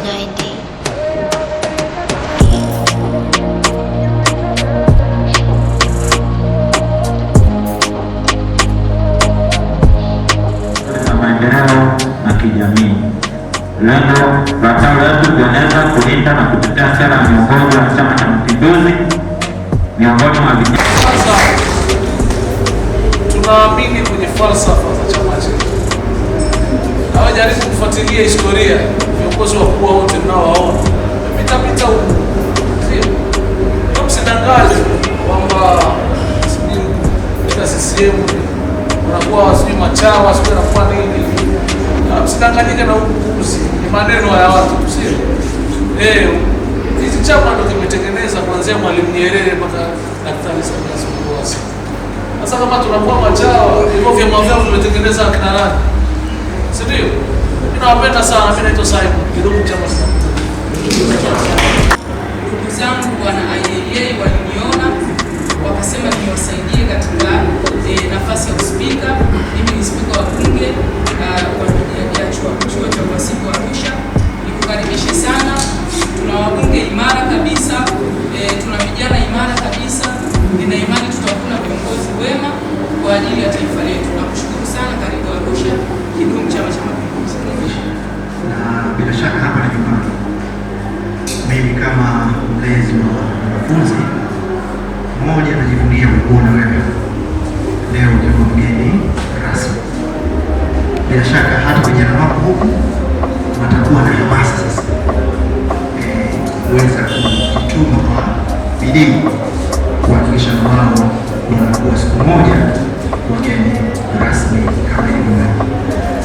United. Maendeleo na kijamii. Lengo la tawi letu kueneza, kulinda na kutetea sera na miongozo ya Chama cha Mapinduzi miongoni mwa vijana. Tunaamini kwenye falsafa za chama chetu. Hawajaribu kufuatilia historia, viongozi wakubwa wote mnaowaona wamepita huko. Sio msidanganye kwamba sijui CCM wanakuwa sijui machawa sijui wanakuwa nini. Msidanganyike na upuuzi, ni maneno ya watu, sio? Hizi chama ndio kimetengeneza kuanzia Mwalimu Nyerere mpaka Daktari Samia Suluhu Hassan. Sasa kama tunakuwa machawa, hivyo vyama vyao vimetengeneza akina nani? Si ndio? Ninawapenda sana, mimi naitwa Simon, kidogo chama cha ndugu zangu wana IAA waliniona wakasema niwasaidie katika nafasi ya uspika. Mimi ni spika wa bunge ya chuo cha uhasibu wa Arusha. Nikukaribishe sana. Tuna wabunge imara kabisa, tuna vijana imara kabisa. Nina imani tutakuwa viongozi wema kwa ajili ya taifa letu. Nakushukuru sana, karibu Arusha. Kidumu Chama cha Mapinduzi. Na bila shaka hapa ni nyumbani. Mimi kama mlezi wa wanafunzi mmoja najivunia kuona wewe leo kama mgeni rasmi. Bila shaka hata vijana wako huku watakuwa na hamasa sasa kuweza kujituma kwa bidii kuhakikisha na wao wanakuwa siku moja wageni rasmi kama ilivyo.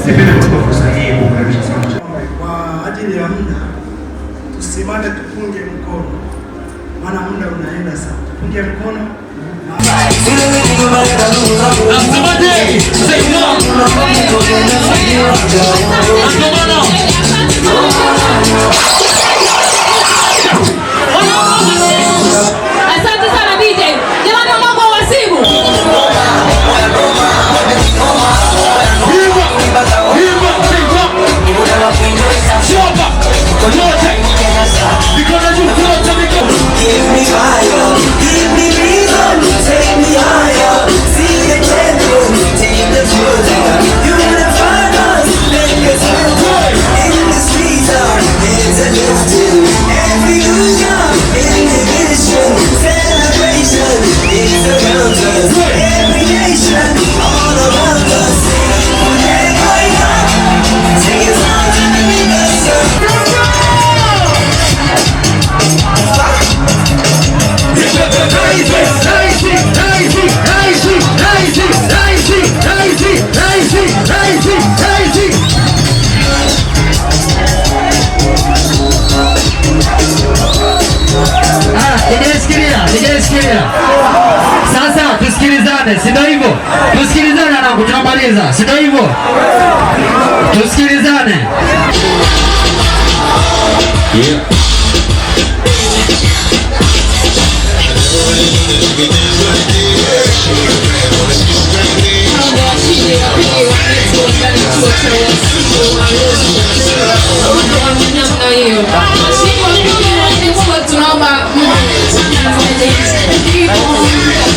Nipende kuchukua fursa hii kukaribisha sana kwa ajili ya muda, tusimame tupunge mkono, maana muda unaenda sana. Tupunge mkono. Asante sana DJ. Jamani wa mambo wasibu. Sasa tusikilizane, si ndio hivyo? Tusikilizane na kutamaliza, si ndio hivyo? Tusikilizane. Yeah.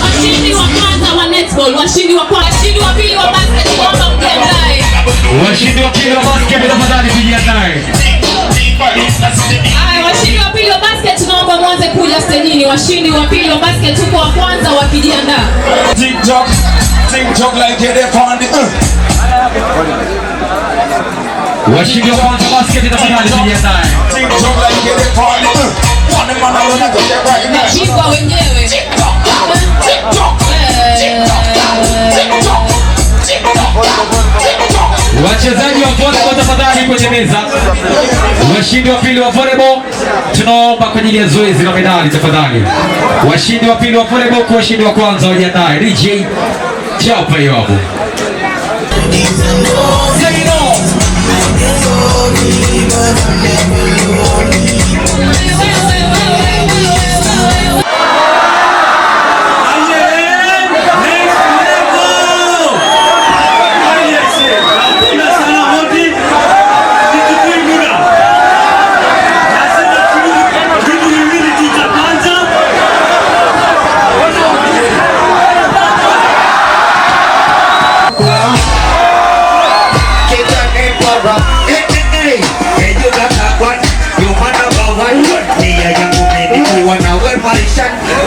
Washindi wa kwanza wa netball, washindi wa kwanza, washindi wa pili wa basket, naomba mjiandae. Washindi wa pili wa basket tafadhali tujiandae. Haya, washindi wa pili wa basket naomba mwanze kuja stejini. Washindi wa pili wa basket tuko wa kwanza wakijiandaa. TikTok like get it on the Washindi wa kwanza basket tafadhali tujiandae. TikTok like get it on the one man I wanna go get right now. Chimba wenyewe. Wachezaji wa volleyball tafadhali kwenye meza. Washindi wa pili wa volleyball tunaomba kwa ajili ya zoezi la medali tafadhali. Washindi wa pili wa volleyball kwa washindi wa kwanza wajiandae. DJ chapa hiyo hapo.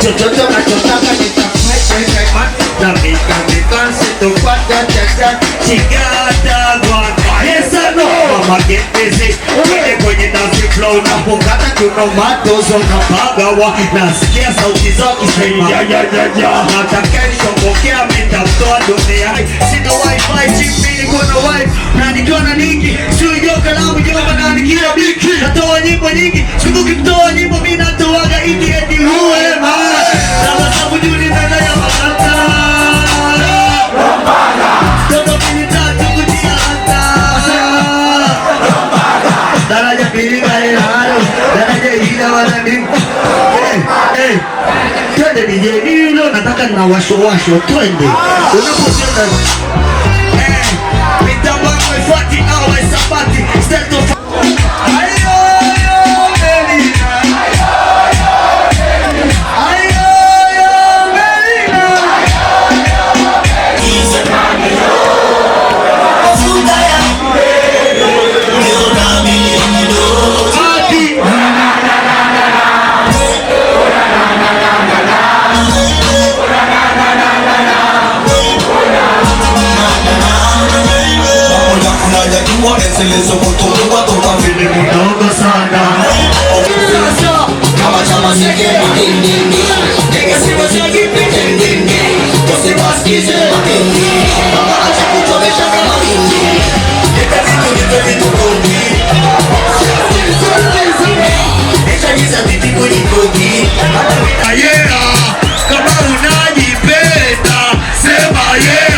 chochote unachotaka nitakuweka na mika sitopata chacha chigata bwana. Yes I know mama get busy kwenye dance flow na pokata kuna matozo na bagawa nasikia sauti zao kisema ya nataka nishopokea mtamtoa dunia sina wifi chipini kuna wifi na nikiwa na niki sio kalamu joka na nikia biki natoa nyimbo nyingi sikumbuki kutoa nyimbo mimi natoaga hiki eti huwe mama na sababu juni ndana ya makata toto mimi tatu kutia hata daraja pili gari halo daraja hila wala nini twende DJ hilo nataka na washo twende unapokwenda mitambo ifuati au isabati step of Selezo kutoka toka vile mdogo sana kama chama sike madindindi nige siwe sike pitendindi kose baskize madindi mama acha kuchomesha kama hindi nipe vitu kongi echa niza vipi kwenye kongi yeah kama unajipenda sema yeah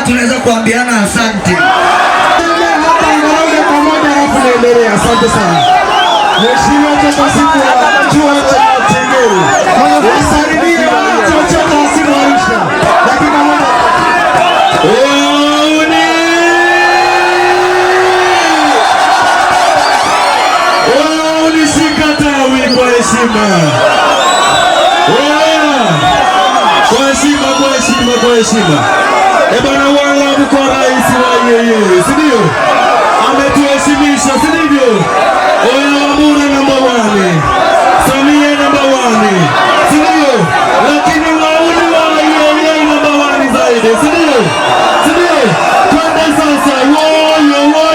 tunaweza kuambiana asante. Asante sana. Mheshimiwa kwa siku ya chuo cha Tengeri. Usalimie watu wa Wasimu Arusha. Lakini mmoja usikatawi kwa heshima. Kwa heshima. Bwana wala kwa rais wa yeye, si ndio? Ametuheshimisha, si ndivyo? Wambura namba 1. Samia namba 1. Si ndio? Lakini wauni wa yeye namba 1 zaidi, si ndio? Si ndio? Twende sasa. Woyo.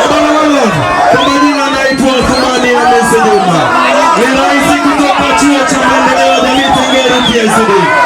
Bwana wala. Kwa majina anaitwa Thumani Hamisi Juma. Ni rais kutoka chuo cha maendeleo ya jamii Tengeri PSD.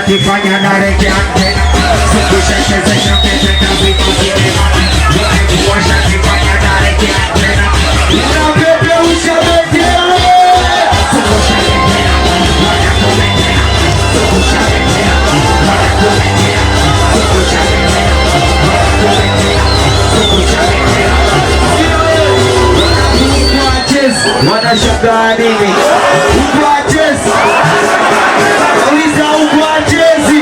kifanya na rejea tena. Zungusha chezesha tena vitu vinema. Kuwasha kifanya na rejea tena. Unapeperusha bendera. Zungusha bendera. Wanakuletea. Zungusha bendera. Wanakuletea. Zungusha bendera. Wanakuletea. Zungusha bendera. Wanashangaa nini? Uko achezi. Nauliza uko achezi.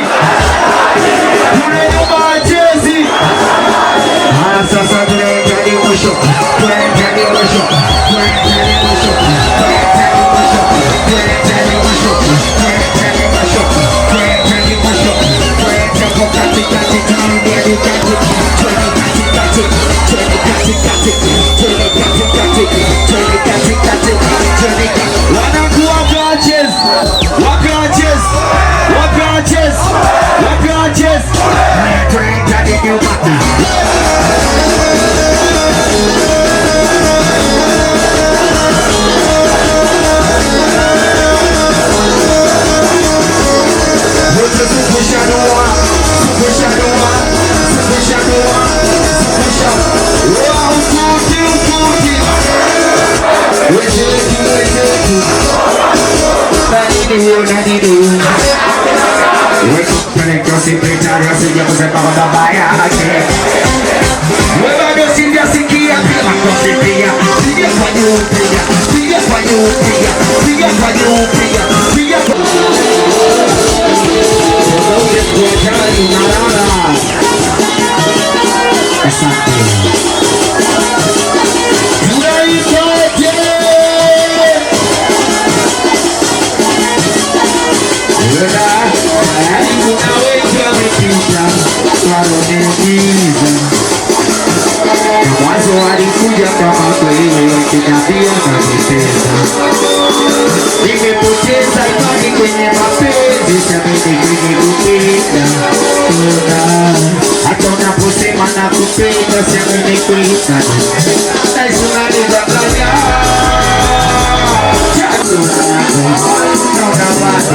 Kuna nyuma achezi. Haya sasa tunaenda hadi mwisho. Tunaenda hadi mwisho. Tunaenda hadi mwisho. Tunaenda hadi mwisho. Tunaenda hadi mwisho. Tunaenda hadi mwisho. Tunaenda hadi mwisho. Tunaenda kwa katikati tunarudia hadi kati. Tunaenda katikati. Tunaenda katikati. Tunaenda katikati. Tunaenda katikati. Wanakuwa watches. Watches. Watches. Watches. Tunaenda hadi nyuma. Mwanzo walikuja kama kweli wakiniambia nakupenda. Nimepoteza imani kwenye mapenzi, siamini kwenye kupenda. Hata unaposema nakupenda, siamini kwenda. Naishi unanidanganya. Naona bado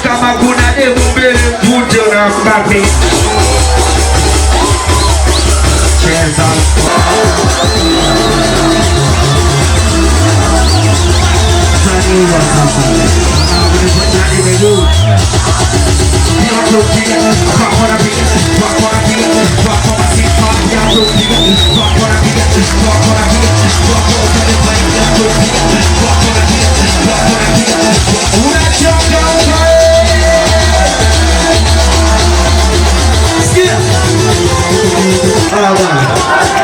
kama kuna demu mbele mvute unambape. Cheza Zaniwa sasa Unifanyani melu Yato piga Wakona piga Wakona piga Wakona sifa Yato piga Wakona piga Wakona piga Wakona piga Yato piga Wakona piga Wakona piga Unachoka Sikia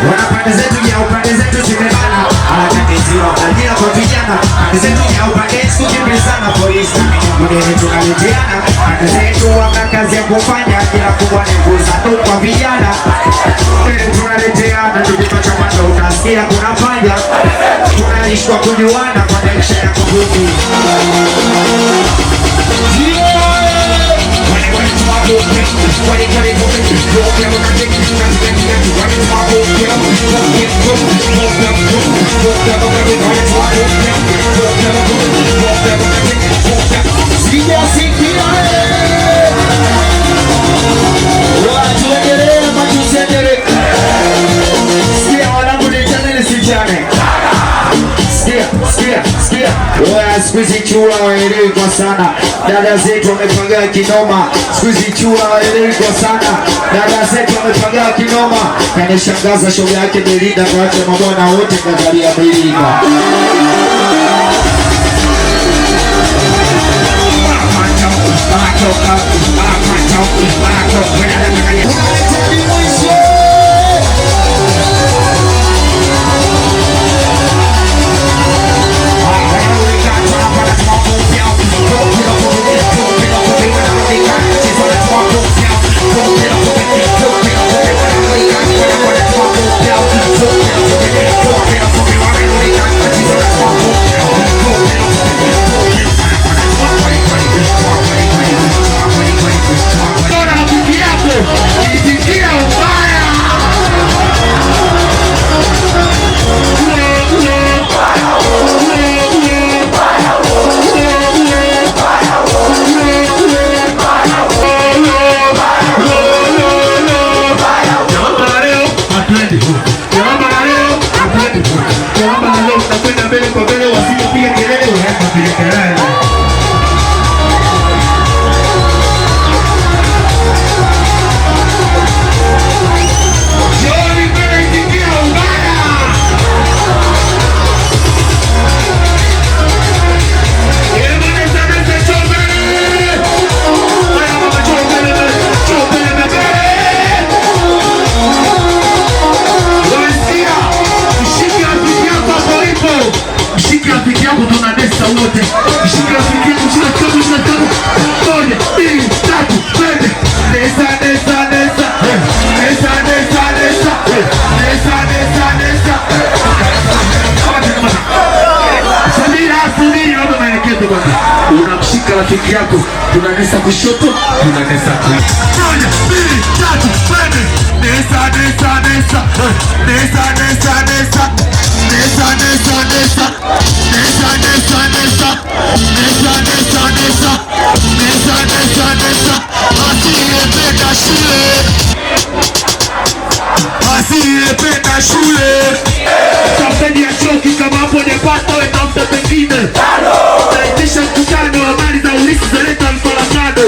Wanapande zetu ya upande zetu zimebana. Harakati ziwa kajia kwa vijana. Pande zetu ya upande kukimbizana. Polisi mwenye tunaletiana. Pande zetu waka kazi ya kufanya. Kila kubwa ni kuza tu kwa vijana. Mwenye tunaletiana. Tukipata mando utasikia kunafanya. Tunaishi kwa kujuana. Kwa maisha ya kubuki Squeezy chula waelewi kwa sana. Dada zetu wamepanga kinoma. Squeezy chula waelewi kwa sana. Dada zetu wamepanga kinoma. Kanishangaza show yake Belinda kwa acha mabwana wote kavalia Belinda. Toka Unamshika rafiki yako, tunanesa kushoto, tunanesa kulia. Moja, mbili, tatu, twende. Nesa, nesa, nesa. Nesa, nesa, nesa. Nesa, nesa, nesa. Nesa, nesa, nesa. Nesa, nesa, nesa. Nesa, nesa, nesa. Asiyependa shule. Asiyependa shule. Kampeni ya choki kama hapo hujapata wewe tafuta pengine. Taitisha mkutano wa habari za ulisi zaleta mfarakano.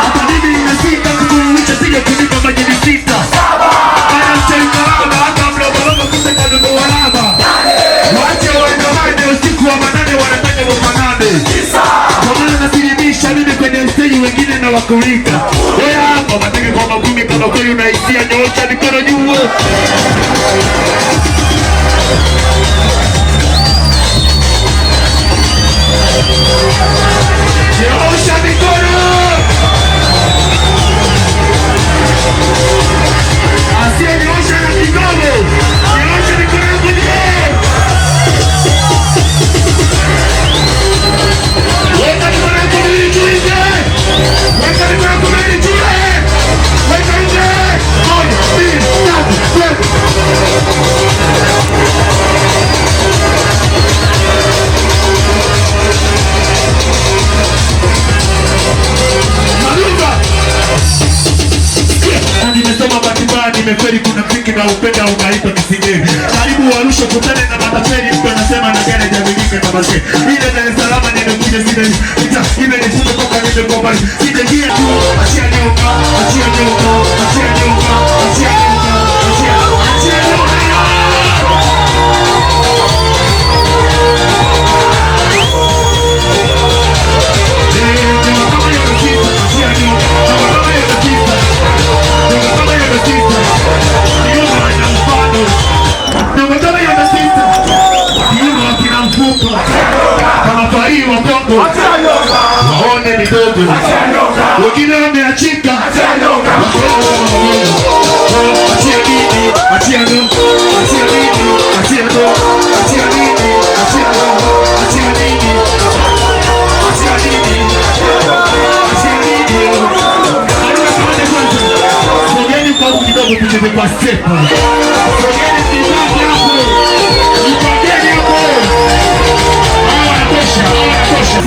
Hata mimi nimefika kukuruhisha sije kunipa majini sita. Bana mchenga lama hata mlogologo kuseka ndugu walama. Wache waendamane usiku wa manane wanataka mfanane. Kwa maana nasilimisha mimi kwenye stage wengine na wakulika. Wewe hapa mateke kwa makumi kama kweli unaisia nyoosha mikono juu. Nyoosha mikono. Asiye nyoosha na kigogo. Nyoosha mikono yako juu. Weka mikono yako miwili juu nje. Weka mikono yako miwili juu. Weka nje. Moja, mbili, tatu, twende. Nimesoma batibani, nimeferi kuna mziki na upenda unaitwa kisingeni. Karibu Arusha kutane na matapeli, mtu anasema na gane jamilike na mazee. Ile Dar es Salaam nimekuja zile imenifunza toka nimekopa. Sijajia tu, achia nyoka, achia nyoka, achia nyoka, achia nyoka, achia nyoka. Waone midogo wengine wameachika. Achia nini? Achia nini? Achia nini? Achia nini? Achia nini? Achia nini? Achia nini? Achia nini? Sogeni kwa kidogo tucheze kwa step. Sogeni kidogo hapo. Sogeni hapo. Tosha.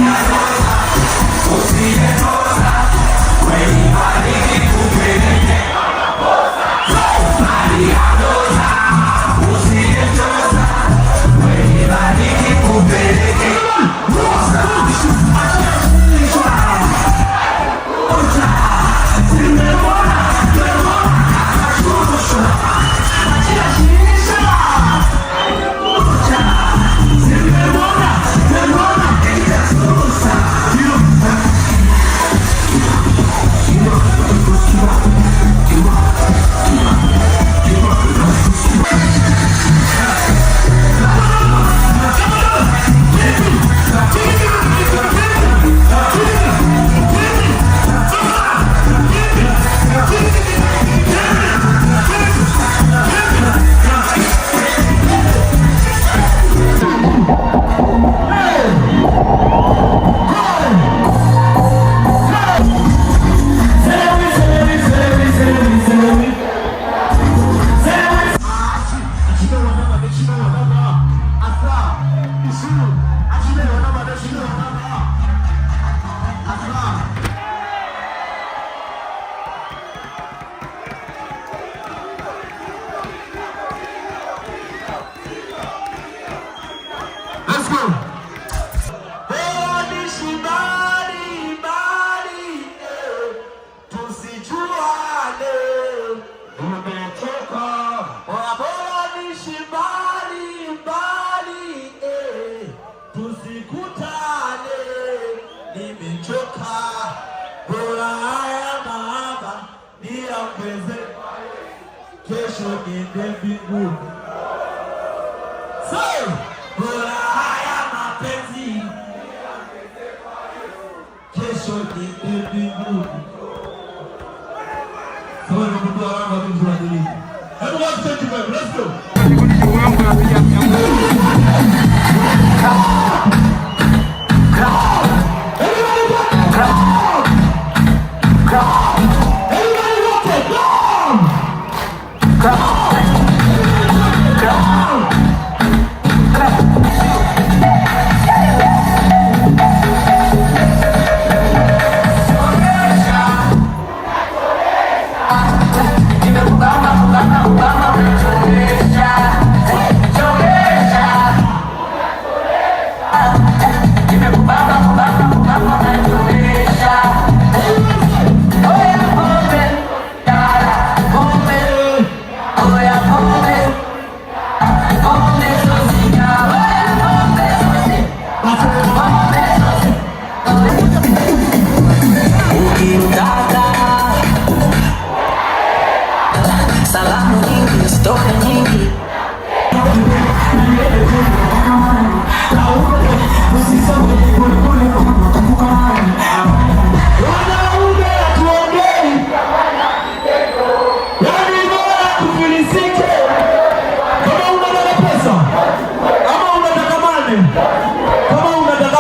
nimechoka, bora haya mahaba niyaongeze, kesho niende mbinguni. Bora haya mapenzi kesho niende mbinguni. Let's go.